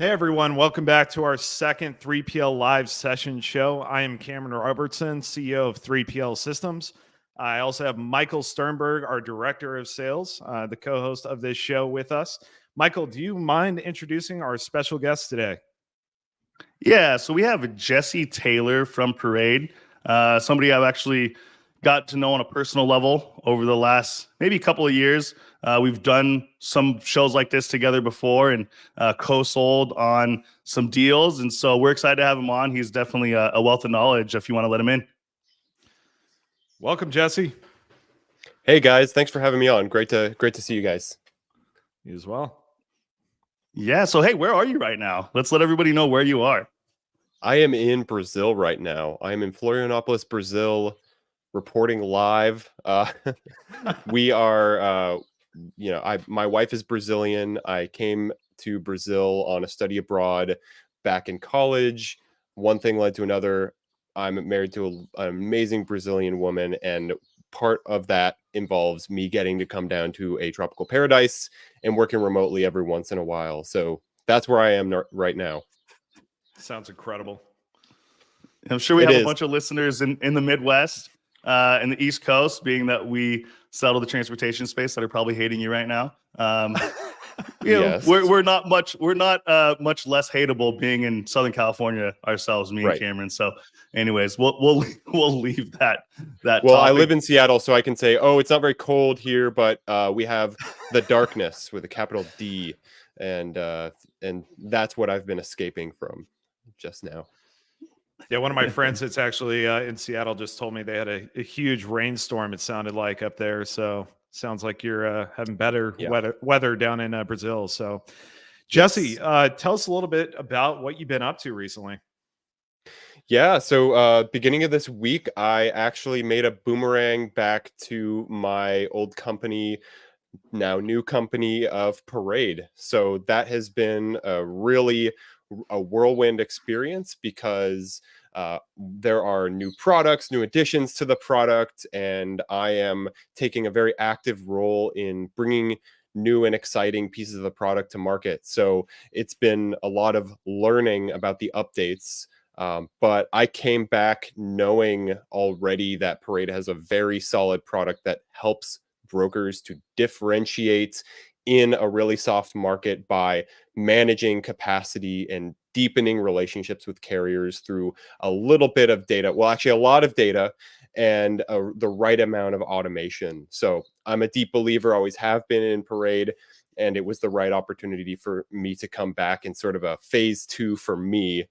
Hey everyone, welcome back to our second 3PL live session show. I am Cameron Robertson, CEO of 3PL Systems. I also have Michael Sternberg, our Director of Sales, the co-host of this show with us. Michael, do you mind introducing our special guest today? Yeah, so we have Jesse Taylor from Parade, somebody I've actually got to know on a personal level over the last maybe couple of years. We've done some shows like this together before and co-sold on some deals. And so we're excited to have him on. He's definitely a wealth of knowledge if you want to let him in. Welcome, Jesse. Hey guys, thanks for having me on. Great to see you guys. You as well. Yeah, so hey, where are you right now? Let's let everybody know where you are. I am in Brazil right now. I am in Florianópolis, Brazil, reporting live. We are, my wife is Brazilian. I came to Brazil on a study abroad back in college. One thing led to another. I'm married to an amazing Brazilian woman, and part of that involves me getting to come down to a tropical paradise and working remotely every once in a while. So that's where I am right now. Sounds incredible. I'm sure we have a bunch of listeners in the Midwest and the East Coast, being that we settle the transportation space, that are probably hating you right now. Yes. We're not much less hateable being in Southern California ourselves, me and Cameron. So, anyways, we'll leave that. Well, topic. I live in Seattle, so I can say, oh, it's not very cold here, but we have the darkness with a capital D, and that's what I've been escaping from just now. Yeah, one of my friends that's actually in Seattle just told me they had a huge rainstorm, it sounded like, up there. So sounds like you're having better weather down in Brazil. So, Jesse, tell us a little bit about what you've been up to recently. Yeah, so beginning of this week, I actually made a boomerang back to my old company, now new company of Parade. So that has been a whirlwind experience because there are new products, new additions to the product, and I am taking a very active role in bringing new and exciting pieces of the product to market. So it's been a lot of learning about the updates. But I came back knowing already that Parade has a very solid product that helps brokers to differentiate in a really soft market by managing capacity and deepening relationships with carriers through a little bit of data. Well, actually, a lot of data and the right amount of automation. So I'm a deep believer, always have been in Parade, and it was the right opportunity for me to come back in sort of a phase 2 for me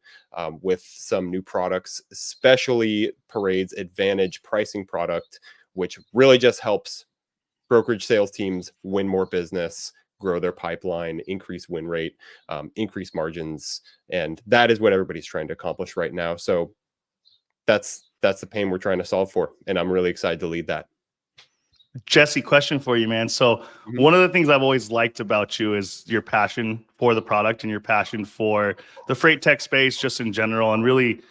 with some new products, especially Parade's Advantage pricing product, which really just helps brokerage sales teams win more business, grow their pipeline, increase win rate, increase margins. And that is what everybody's trying to accomplish right now. So that's the pain we're trying to solve for. And I'm really excited to lead that. Jesse, question for you, man. So one of the things I've always liked about you is your passion for the product and your passion for the freight tech space just in general, and really,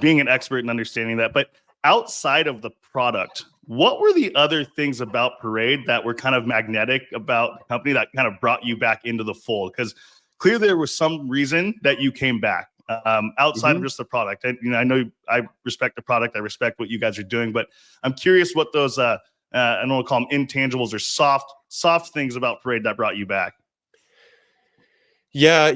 being an expert in understanding that. But outside of the product, what were the other things about Parade that were kind of magnetic about the company that kind of brought you back into the fold? Because clearly there was some reason that you came back outside of just the product. And I know I respect the product. I respect what you guys are doing, but I'm curious what those I don't want to call them intangibles or soft things about Parade that brought you back. Yeah,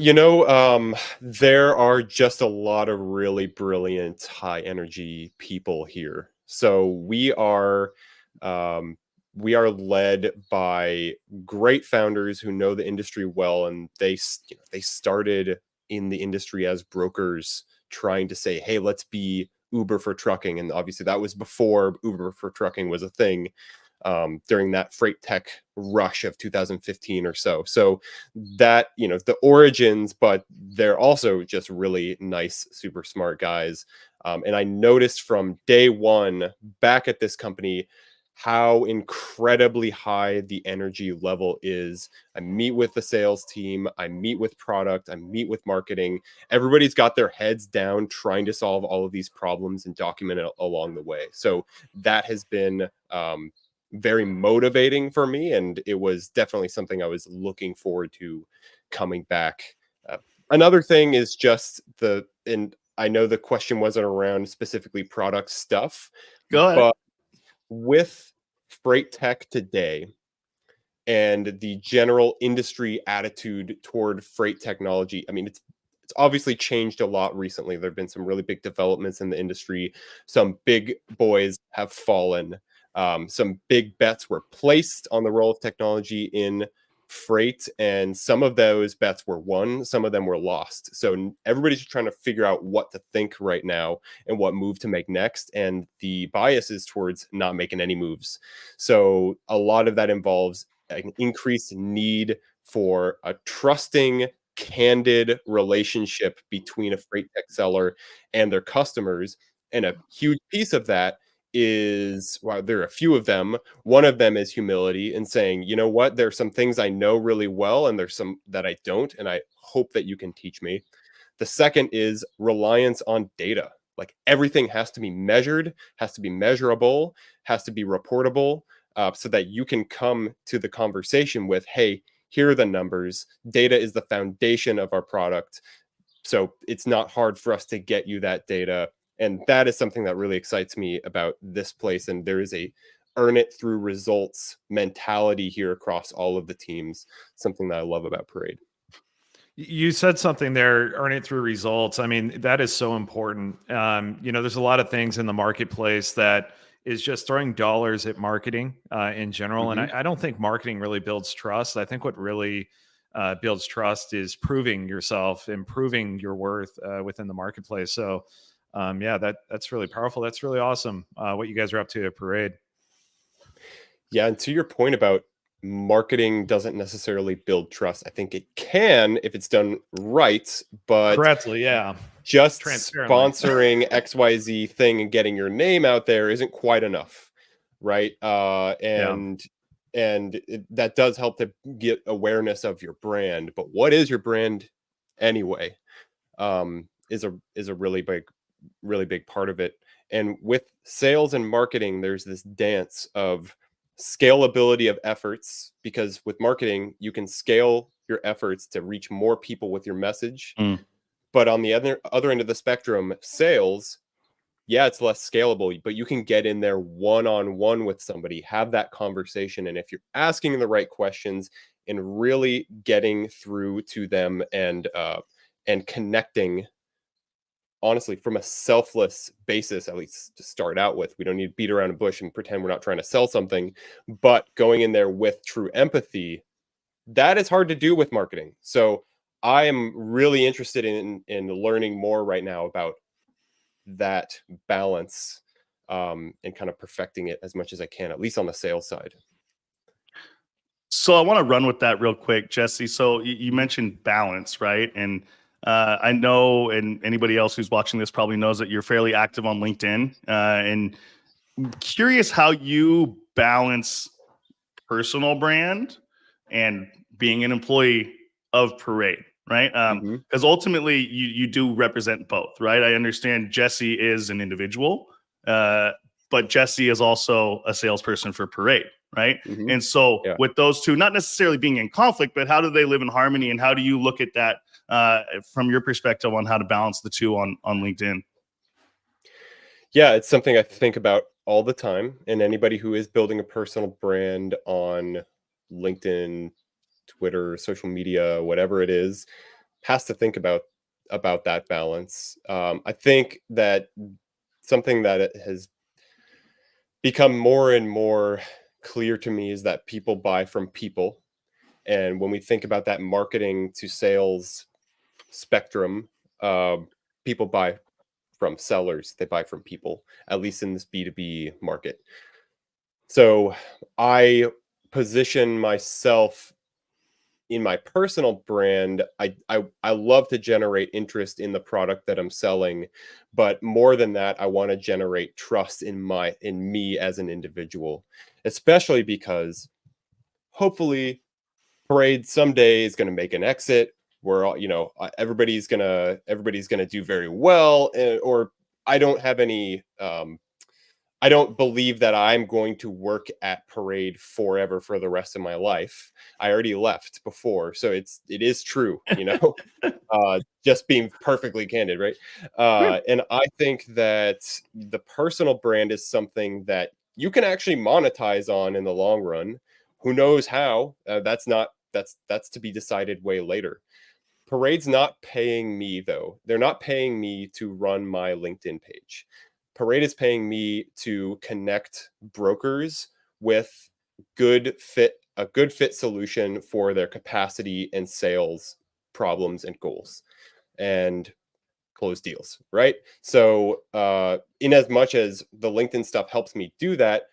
there are just a lot of really brilliant, high energy people here. So we are led by great founders who know the industry well, and they started in the industry as brokers, trying to say, hey, let's be Uber for trucking. And obviously that was before Uber for trucking was a thing, during that freight tech rush of 2015 or so. So that, the origins, but they're also just really nice, super smart guys. And I noticed from day one back at this company how incredibly high the energy level is. I meet with the sales team, I meet with product, I meet with marketing. Everybody's got their heads down trying to solve all of these problems and document it along the way. So that has been very motivating for me, and it was definitely something I was looking forward to coming back Another thing is just and I know the question wasn't around specifically product stuff, Go ahead. but with freight tech today and the general industry attitude toward freight technology, I mean, it's obviously changed a lot recently. There have been some really big developments in the industry. Some big boys have fallen. Some big bets were placed on the role of technology in freight, and some of those bets were won, some of them were lost. So everybody's trying to figure out what to think right now and what move to make next. And the bias is towards not making any moves. So a lot of that involves an increased need for a trusting, candid relationship between a freight tech seller and their customers. And a huge piece of that is, well, there are a few of them. One of them is humility and saying, you know what, there's some things I know really well, and there's some that I don't, and I hope that you can teach me. The second is reliance on data. Like everything has to be measured, has to be measurable, has to be reportable, so that you can come to the conversation with, hey, here are the numbers. Data is the foundation of our product. So it's not hard for us to get you that data. And that is something that really excites me about this place. And there is a earn it through results mentality here across all of the teams, something that I love about Parade. You said something there, earn it through results. I mean, that is so important. There's a lot of things in the marketplace that is just throwing dollars at marketing in general. And I don't think marketing really builds trust. I think what really builds trust is proving yourself, improving your worth within the marketplace. So, that's really powerful. That's really awesome. What you guys are up to at Parade. Yeah, and to your point about marketing doesn't necessarily build trust. I think it can if it's done right, but Correctly, yeah. just Transparently. sponsoring XYZ thing and getting your name out there isn't quite enough, right? That does help to get awareness of your brand. But what is your brand anyway? Is a really big part of it. And with sales and marketing, there's this dance of scalability of efforts, because with marketing, you can scale your efforts to reach more people with your message. But on the other end of the spectrum, sales, yeah, it's less scalable, but you can get in there one-on-one with somebody, have that conversation. And if you're asking the right questions and really getting through to them and connecting, honestly, from a selfless basis, at least to start out with, we don't need to beat around a bush and pretend we're not trying to sell something, but going in there with true empathy, that is hard to do with marketing. So I am really interested in learning more right now about that balance, and kind of perfecting it as much as I can, at least on the sales side. So I want to run with that real quick, Jesse. So you mentioned balance, right? And I know, and anybody else who's watching this probably knows that you're fairly active on LinkedIn. And I'm curious how you balance personal brand and being an employee of Parade, right? Because ultimately you do represent both, right? I understand Jesse is an individual, but Jesse is also a salesperson for Parade, right? And so with those two, not necessarily being in conflict, but how do they live in harmony? And how do you look at that from your perspective on how to balance the two on LinkedIn? Yeah, it's something I think about all the time. And anybody who is building a personal brand on LinkedIn, Twitter, social media, whatever it is, has to think about that balance. I think that something that it has become more and more clear to me is that people buy from people. And when we think about that marketing to sales spectrum, people buy from sellers, they buy from people, at least in this B2B market. So I position myself in my personal brand. I love to generate interest in the product that I'm selling, but more than that, I want to generate trust in me as an individual, especially because hopefully Parade someday is going to make an exit where everybody's gonna do very well, or I don't have any I don't believe that I'm going to work at Parade forever for the rest of my life. I already left before, so it is true, just being perfectly candid, right? And I think that the personal brand is something that you can actually monetize on in the long run. Who knows how? That's to be decided way later. Parade's not paying me though. They're not paying me to run my LinkedIn page. Parade is paying me to connect brokers with a good fit solution for their capacity and sales problems and goals and close deals, right? So in as much as the LinkedIn stuff helps me do that,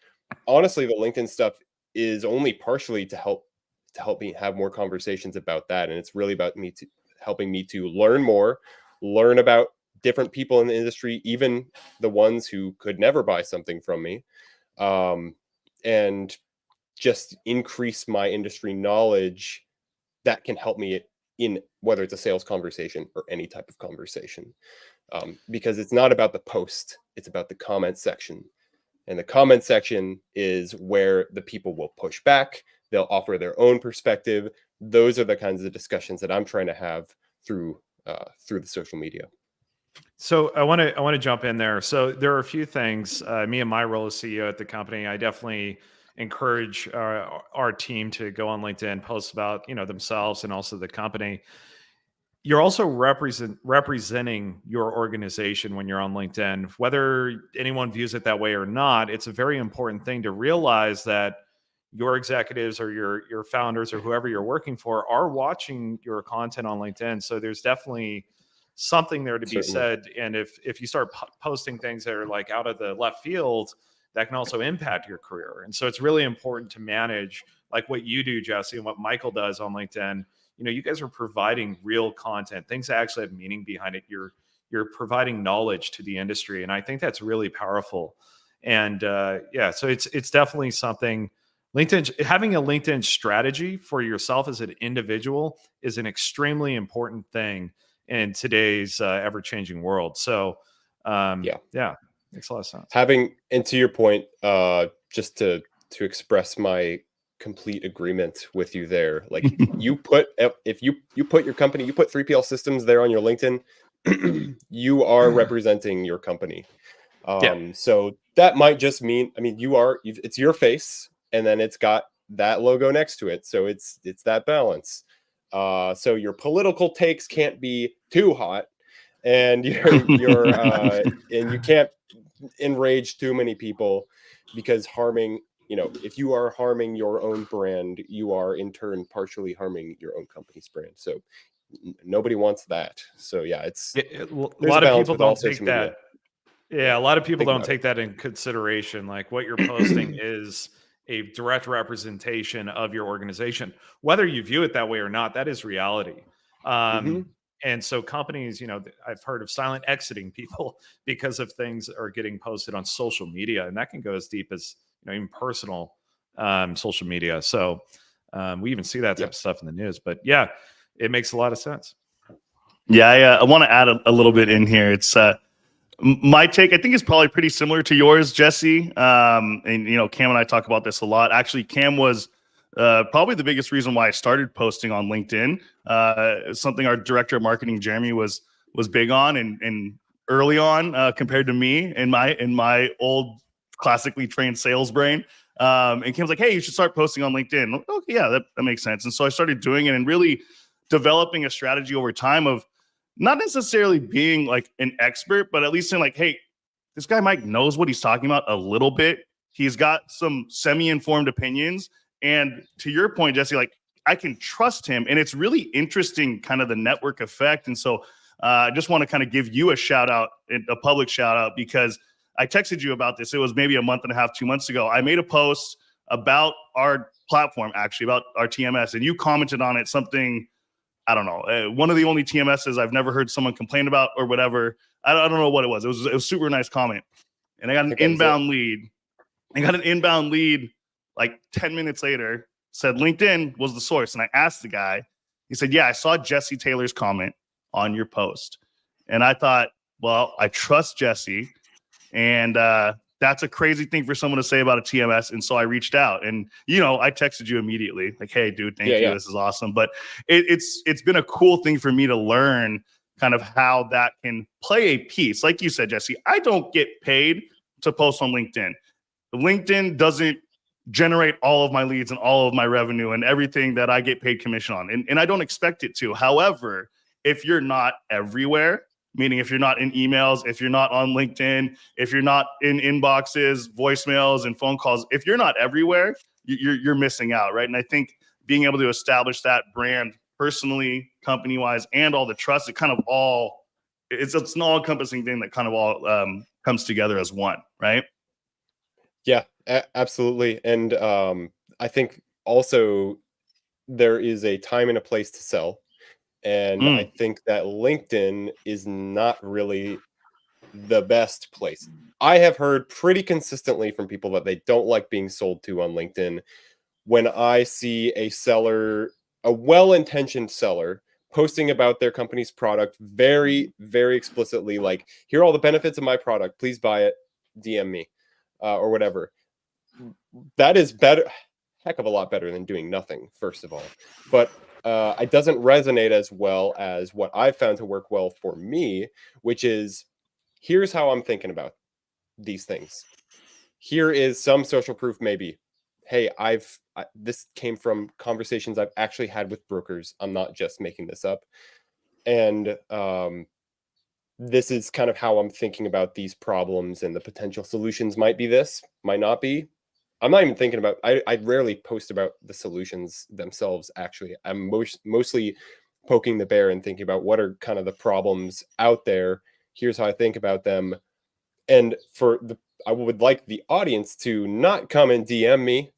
honestly, the LinkedIn stuff is only partially to help me have more conversations about that. And it's really about helping me to learn more, learn about different people in the industry, even the ones who could never buy something from me, and just increase my industry knowledge that can help me in whether it's a sales conversation or any type of conversation. Because it's not about the post, it's about the comment section. And the comment section is where the people will push back. They'll offer their own perspective. Those are the kinds of discussions that I'm trying to have through the social media. So I want to jump in there. So there are a few things. Me and my role as CEO at the company, I definitely encourage our team to go on LinkedIn, post about themselves and also the company. You're also representing your organization when you're on LinkedIn, whether anyone views it that way or not. It's a very important thing to realize that your executives or your founders or whoever you're working for are watching your content on LinkedIn. So there's definitely something there to be said. And if you start posting things that are like out of the left field, that can also impact your career. And so it's really important to manage like what you do, Jesse, and what Michael does on LinkedIn. You guys are providing real content, things that actually have meaning behind it. You're providing knowledge to the industry, and I think that's really powerful. And so it's definitely something. LinkedIn, having a LinkedIn strategy for yourself as an individual is an extremely important thing in today's ever-changing world. So makes a lot of sense. And to your point, just to express my complete agreement with you there, like if you put your company, you put 3PL Systems there on your LinkedIn, you are representing your company. So that might just mean, it's your face and then it's got that logo next to it, so it's that balance. So your political takes can't be too hot, and you're and you can't enrage too many people, because if you are harming your own brand, you are in turn partially harming your own company's brand. So nobody wants that. So a lot of people don't take that. Yeah, a lot of people don't take that in consideration. Like what you're posting is a direct representation of your organization. Whether you view it that way or not, that is reality. And so companies, I've heard of silent exiting people because of things that are getting posted on social media, and that can go as deep as even personal social media. So we even see that type of stuff in the news. But yeah, it makes a lot of sense. Yeah, I want to add a little bit in here. It's my take, I think, is probably pretty similar to yours, Jesse. And Cam and I talk about this a lot. Actually, Cam was probably the biggest reason why I started posting on LinkedIn. Something our director of marketing, Jeremy, was big on and early on compared to me in my old classically trained sales brain. And Cam's like, hey, you should start posting on LinkedIn. Like, okay, yeah, that makes sense. And so I started doing it and really developing a strategy over time of not necessarily being like an expert, but at least saying like, hey, this guy Mike knows what he's talking about a little bit. He's got some semi-informed opinions. And to your point, Jesse, like I can trust him. And it's really interesting kind of the network effect. And so I just want to kind of give you a shout out, a public shout out, because I texted you about this. It was maybe a month and a half, 2 months ago. I made a post about our platform, actually, about our TMS. And you commented on it, something, I don't know, one of the only TMSs I've never heard someone complain about or whatever. I don't know what it was. It was a super nice comment. And I got an inbound lead. Like 10 minutes later, said LinkedIn was the source. And I asked the guy, he said, yeah, I saw Jesse Taylor's comment on your post. And I thought, well, I trust Jesse. And that's a crazy thing for someone to say about a TMS. And so I reached out, and, I texted you immediately, like, hey, dude, thank you. Yeah. This is awesome. But it's been a cool thing for me to learn kind of how that can play a piece. Like you said, Jesse, I don't get paid to post on LinkedIn. LinkedIn doesn't generate all of my leads and all of my revenue and everything that I get paid commission on. And I don't expect it to. However, if you're not everywhere, meaning if you're not in emails, if you're not on LinkedIn, if you're not in inboxes, voicemails, and phone calls, if you're not everywhere, you're missing out, right? And I think being able to establish that brand personally, company-wise, and all the trust, it's an all-encompassing thing that kind of all comes together as one, right? Yeah, absolutely. And I think also there is a time and a place to sell. And I think that LinkedIn is not really the best place. I have heard pretty consistently from people that they don't like being sold to on LinkedIn. When I see a seller, a well-intentioned seller, posting about their company's product very, very explicitly, like, here are all the benefits of my product, please buy it, DM me, or whatever. That is better, heck of a lot better than doing nothing, first of all. But it doesn't resonate as well as what I've found to work well for me, which is, here's how I'm thinking about these things. Here is some social proof, maybe. Hey, this came from conversations I've actually had with brokers. I'm not just making this up. And this is kind of how I'm thinking about these problems, and the potential solutions might be this, might not be. I'm not even thinking about, I rarely post about the solutions themselves, actually. I'm mostly poking the bear and thinking about what are kind of the problems out there. Here's how I think about them. And I would like the audience to not come and DM me.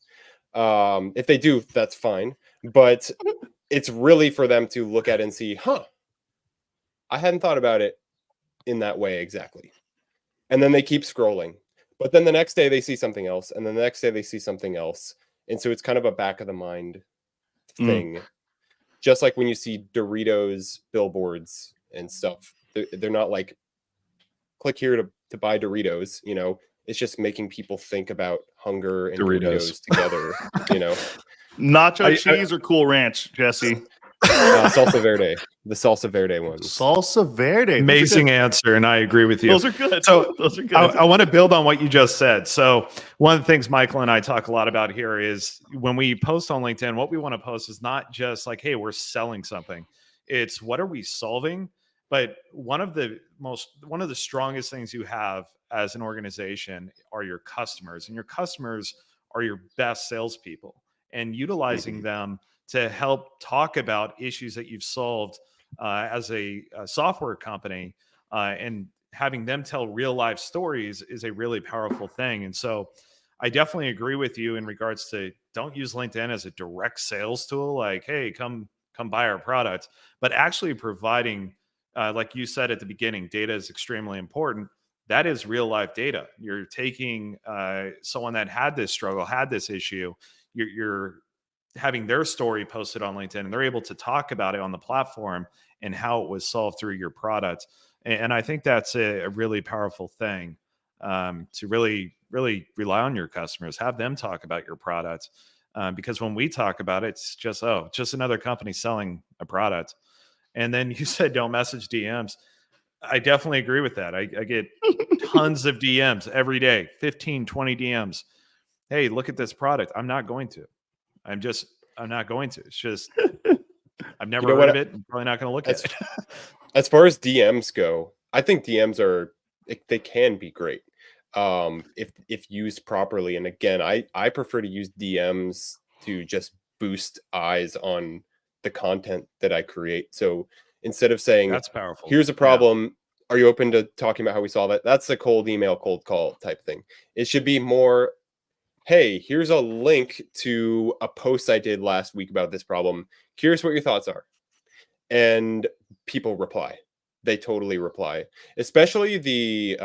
If they do, that's fine. But it's really for them to look at and see, I hadn't thought about it in that way exactly. And then they keep scrolling. But then the next day they see something else, and then the next day they see something else. And so it's kind of a back of the mind thing. Just like when you see Doritos billboards and stuff, they're not like, click here to buy Doritos, it's just making people think about hunger and Doritos together, Nacho cheese or Cool Ranch, Jesse? Salsa Verde, the Salsa Verde ones. Salsa Verde. Amazing answer, and I agree with you. Those are good. So those are good. I want to build on what you just said. So one of the things Michael and I talk a lot about here is when we post on LinkedIn, what we want to post is not just like, hey, we're selling something. It's what are we solving? But one of the strongest things you have as an organization are your customers, and your customers are your best salespeople, and utilizing them to help talk about issues that you've solved as a software company, and having them tell real life stories is a really powerful thing. And so I definitely agree with you in regards to, don't use LinkedIn as a direct sales tool, like, hey, come buy our product, but actually providing, like you said at the beginning, data is extremely important. That is real life data. You're taking someone that had this struggle, had this issue, you're having their story posted on LinkedIn, and they're able to talk about it on the platform and how it was solved through your product. And I think that's a really powerful thing, to really, really rely on your customers, have them talk about your product. Because when we talk about it, it's just another company selling a product. And then you said, don't message DMs. I definitely agree with that. I get tons of DMs every day, 15, 20 DMs. Hey, look at this product. I'm not going to. I'm not going to. It's just, I've never heard of it. I'm probably not going to look at it. As far as DMs go, I think DMs they can be great if used properly. And again, I prefer to use DMs to just boost eyes on the content that I create. So instead of saying, that's powerful, here's a problem, are you open to talking about how we solve it? That's a cold email, cold call type thing. It should be more, hey, here's a link to a post I did last week about this problem. Curious what your thoughts are. And people reply. They totally reply, especially the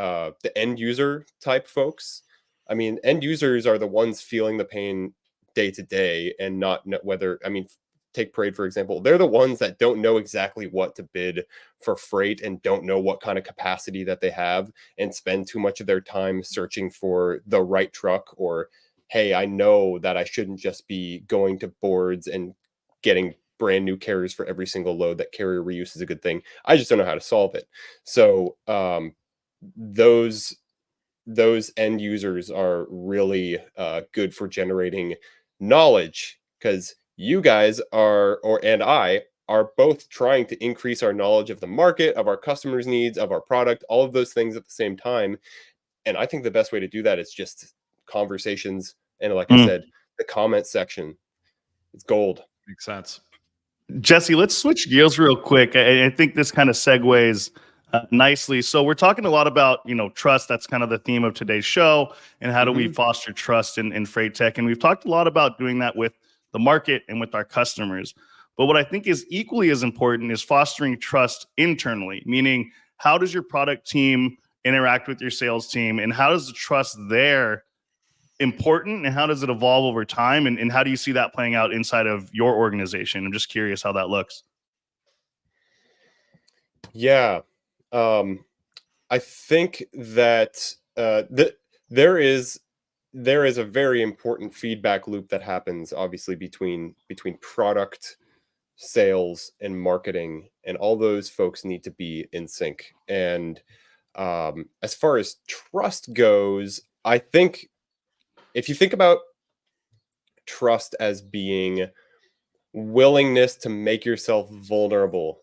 end user type folks. I mean, end users are the ones feeling the pain day to day, and not whether, take Parade, for example. They're the ones that don't know exactly what to bid for freight and don't know what kind of capacity that they have and spend too much of their time searching for the right truck, or, hey, I know that I shouldn't just be going to boards and getting brand new carriers for every single load, that carrier reuse is a good thing. I just don't know how to solve it. So those end users are really good for generating knowledge, because you guys are, and I are both trying to increase our knowledge of the market, of our customers' needs, of our product, all of those things at the same time. And I think the best way to do that is just conversations. And like I said, the comment section, it's gold. Makes sense. Jesse, let's switch gears real quick. I think this kind of segues nicely. So we're talking a lot about, trust. That's kind of the theme of today's show. And how do we foster trust in freight tech? And we've talked a lot about doing that with the market and with our customers. But what I think is equally as important is fostering trust internally, meaning how does your product team interact with your sales team, and how does the trust there important, and how does it evolve over time, and how do you see that playing out inside of your organization? I'm just curious how that looks. Yeah. I think that there is a very important feedback loop that happens, obviously, between product, sales, and marketing, and all those folks need to be in sync. And as far as trust goes, I think if you think about trust as being willingness to make yourself vulnerable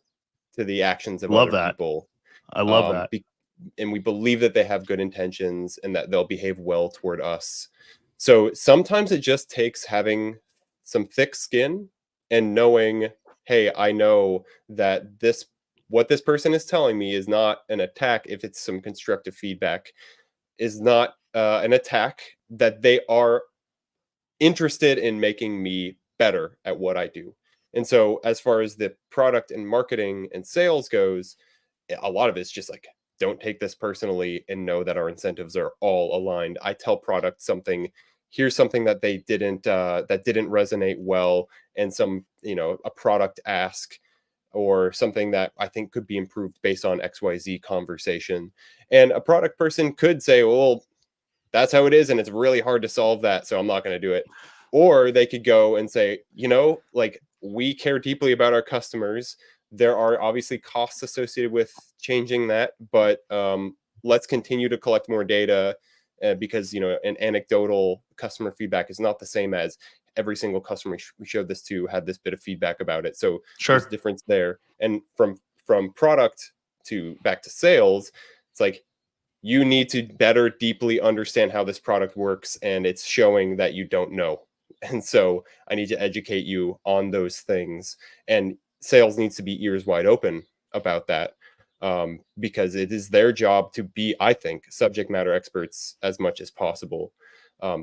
to the actions of Love other that. people, I love that. and we believe that they have good intentions and that they'll behave well toward us. So sometimes it just takes having some thick skin and knowing, hey, I know that what this person is telling me is not an attack. If it's some constructive feedback, is not an attack, that they are interested in making me better at what I do. And so as far as the product and marketing and sales goes, a lot of it's just like, don't take this personally and know that our incentives are all aligned. I tell product something, here's something that they didn't resonate well, and some, a product ask or something that I think could be improved based on XYZ conversation. And a product person could say, well, that's how it is, and it's really hard to solve that, so I'm not going to do it. Or they could go and say, like, we care deeply about our customers. There are obviously costs associated with changing that, but let's continue to collect more data, because, an anecdotal customer feedback is not the same as every single customer we showed this to had this bit of feedback about it. So there's a difference there. And from product to back to sales, it's like, you need to better deeply understand how this product works, and it's showing that you don't know. And so I need to educate you on those things. And sales needs to be ears wide open about that, because it is their job to be, I think, subject matter experts as much as possible.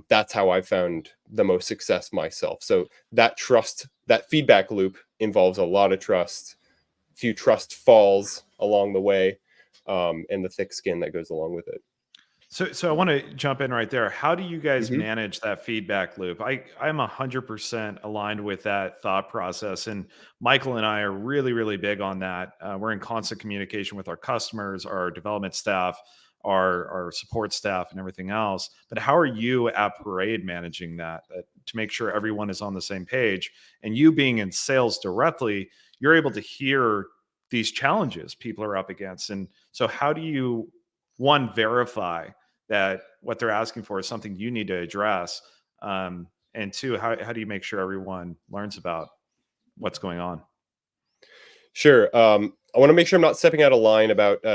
That's how I found the most success myself. So that trust, that feedback loop involves a lot of trust, a few trust falls along the way, and the thick skin that goes along with it. So I want to jump in right there. How do you guys manage that feedback loop? I'm 100% aligned with that thought process. And Michael and I are really, really big on that. We're in constant communication with our customers, our development staff, our support staff, and everything else. But how are you at Parade managing that to make sure everyone is on the same page? And you being in sales directly, you're able to hear these challenges people are up against. And so how do you, one, verify that what they're asking for is something you need to address? And two, how do you make sure everyone learns about what's going on? Sure. I want to make sure I'm not stepping out of line about,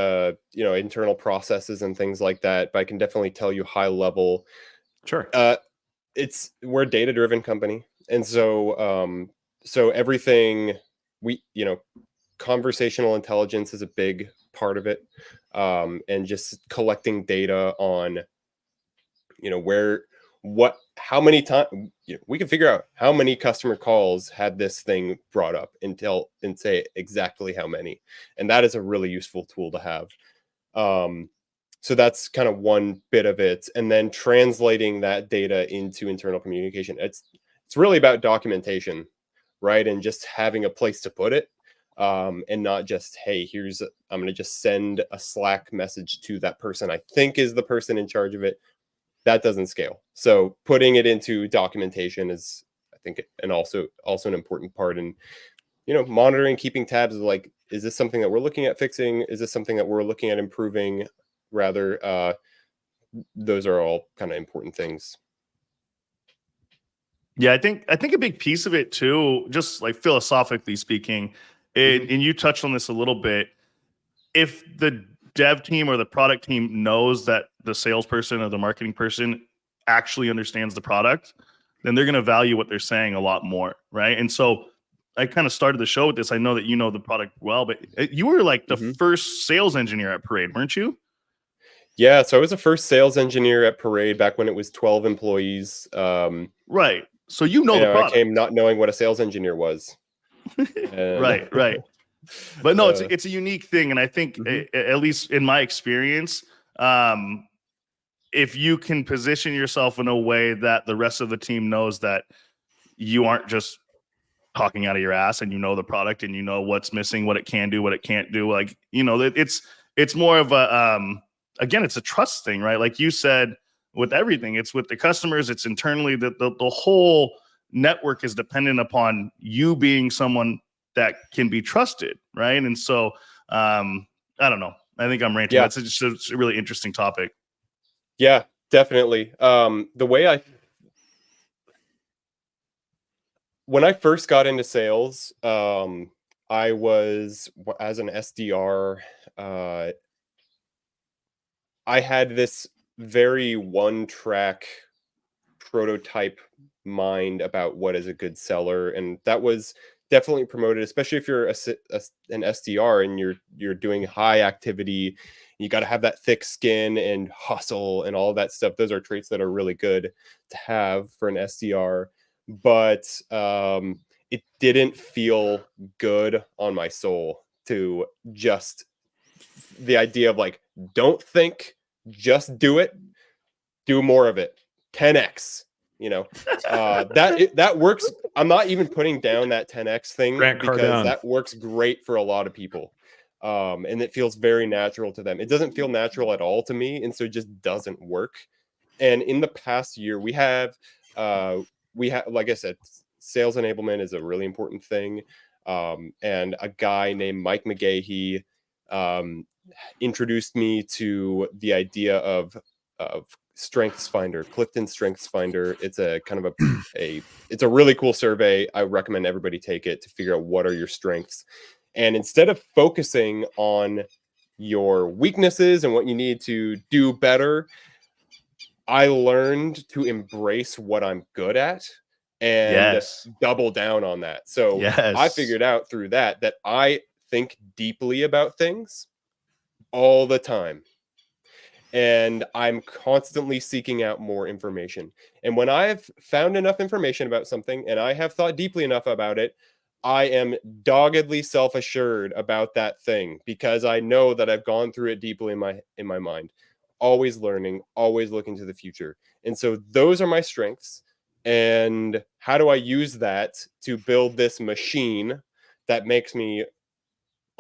internal processes and things like that, but I can definitely tell you high level. Sure. We're a data-driven company. And so, everything conversational intelligence is a big part of it. And just collecting data on, how many times we can figure out how many customer calls had this thing brought up and say exactly how many. And that is a really useful tool to have. So that's kind of one bit of it. And then translating that data into internal communication. It's really about documentation, right? And just having a place to put it, and not just, hey, I'm going to just send a Slack message to that person I think is the person in charge of it. That doesn't scale. So putting it into documentation is, I think, and also an important part. And monitoring, keeping tabs of like, is this something that we're looking at fixing? Is this something that we're looking at improving? Rather, those are all kind of important things. Yeah, I think a big piece of it too, just like philosophically speaking, and you touched on this a little bit. If the dev team or the product team knows that the salesperson or the marketing person actually understands the product, then they're going to value what they're saying a lot more, right? And so I kind of started the show with this. I know that you know the product well, but you were like the first sales engineer at Parade, weren't you? Yeah, so I was the first sales engineer at Parade back when it was 12 employees. Right. So you know the product. I came not knowing what a sales engineer was. Right. But no, it's a unique thing, and I think at least in my experience, if you can position yourself in a way that the rest of the team knows that you aren't just talking out of your ass, and you know the product, and you know what's missing, what it can do, what it can't do, like it's more of a again, it's a trust thing, right? Like you said, with everything, it's with the customers, it's internally, the whole network is dependent upon you being someone that can be trusted, right? And so I don't know, I think I'm ranting. That's just a really interesting topic. Yeah, definitely. The way when I first got into sales, I was, as an SDR, I had this very one-track prototype mind about what is a good seller, and that was definitely promoted, especially if you're an SDR and you're doing high activity. You got to have that thick skin and hustle and all that stuff. Those are traits that are really good to have for an SDR, but it didn't feel good on my soul to just the idea of like, don't think, just do it, do more of it, 10x. That works. I'm not even putting down that 10x thing because that works great for a lot of people, and it feels very natural to them. It doesn't feel natural at all to me, and so it just doesn't work. And in the past year, we have, like I said, sales enablement is a really important thing, and a guy named Mike McGahee introduced me to the idea of Strengths Finder, Clifton Strengths Finder. It's a kind of it's a really cool survey. I recommend everybody take it to figure out what are your strengths. And instead of focusing on your weaknesses and what you need to do better, I learned to embrace what I'm good at and double down on that. So I figured out through that I think deeply about things all the time. And I'm constantly seeking out more information. And when I've found enough information about something and I have thought deeply enough about it, I am doggedly self-assured about that thing because I know that I've gone through it deeply in my mind. Always learning, always looking to the future. And so those are my strengths. And how do I use that to build this machine that makes me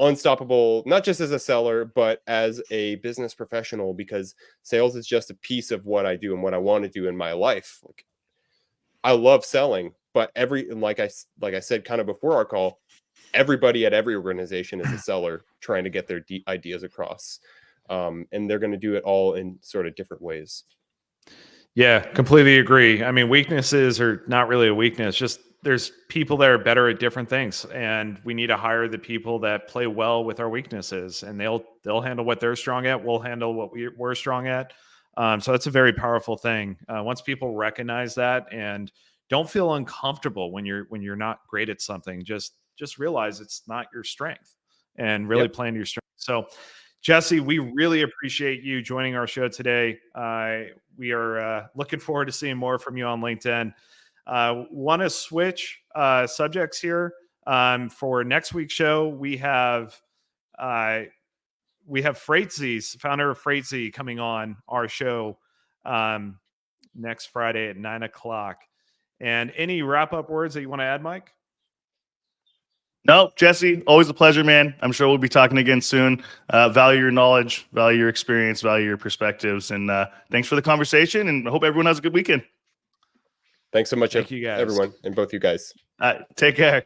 unstoppable, not just as a seller, but as a business professional, because sales is just a piece of what I do and what I want to do in my life. Like, I love selling, but like I said, kind of before our call, everybody at every organization is a seller trying to get their ideas across. And they're going to do it all in sort of different ways. Yeah, completely agree. I mean, weaknesses are not really a weakness, just there's people that are better at different things, and we need to hire the people that play well with our weaknesses, and they'll handle what they're strong at. We'll handle what we're strong at. So that's a very powerful thing. Once people recognize that and don't feel uncomfortable when you're not great at something, just realize it's not your strength and really play into your strength. So, Jesse, we really appreciate you joining our show today. We are looking forward to seeing more from you on LinkedIn. Want to switch subjects here. For next week's show, we have Freightzy, founder of Freightzy, coming on our show next Friday at 9:00. And any wrap-up words that you want to add, Mike? No, Jesse, always a pleasure, man. I'm sure we'll be talking again soon. Value your knowledge, value your experience, value your perspectives. And thanks for the conversation. And I hope everyone has a good weekend. Thanks so much, Thank you, guys. everyone, and both you guys. Take care.